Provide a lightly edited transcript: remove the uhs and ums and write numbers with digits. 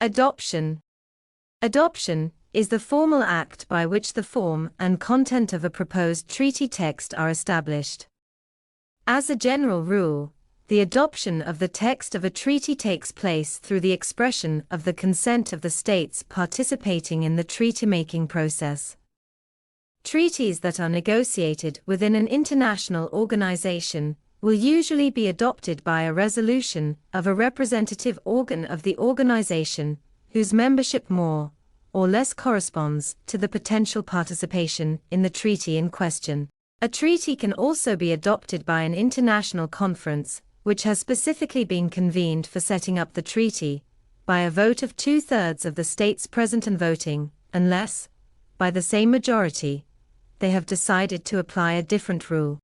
Adoption. Adoption is the formal act by which the form and content of a proposed treaty text are established. As a general rule, the adoption of the text of a treaty takes place through the expression of the consent of the states participating in the treaty-making process. Treaties that are negotiated within an international organization will usually be adopted by a resolution of a representative organ of the organization whose membership more or less corresponds to the potential participation in the treaty in question. A treaty can also be adopted by an international conference, which has specifically been convened for setting up the treaty, by a vote of 2/3 of the states present and voting, unless, by the same majority, they have decided to apply a different rule.